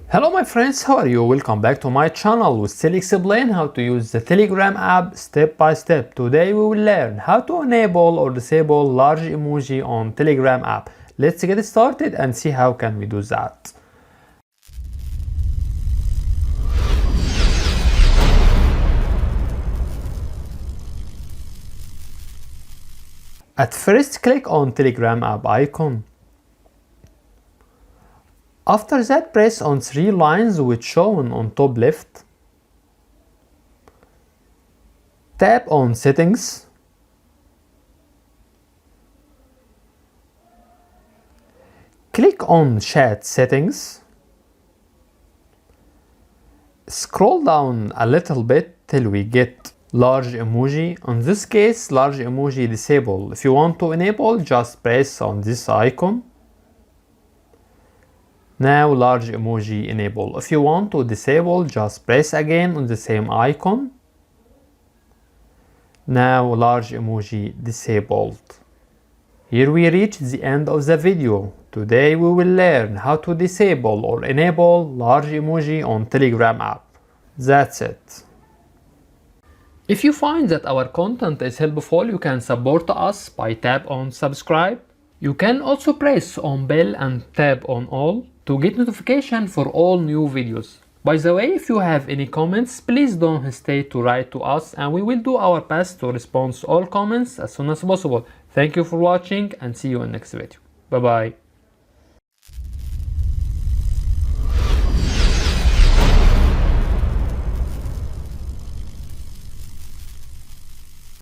Hello my friends, how are you? Welcome back to my channel. We still explain how to use the Telegram app step by step. Today we will learn how to enable or disable large emoji on Telegram app. Let's get started and see how can we do that. At first, click on Telegram app icon. After that, press on three lines which shown on top left. Tap on Settings. Click on Chat Settings. Scroll down a little bit till we get large emoji. In this case, large emoji disable. If you want to enable, just press on this icon. Now large emoji enable. If you want to disable, just press again on the same icon. Now large emoji disabled. Here we reach the end of the video. Today we will learn how to disable or enable large emoji on Telegram app. That's it. If you find that our content is helpful, you can support us by tap on subscribe. You can also press on bell and tap on all to get notification for all new videos. By the way, if you have any comments, please don't hesitate to write to us and we will do our best to respond to all comments as soon as possible. Thank you for watching and see you in next video. Bye bye.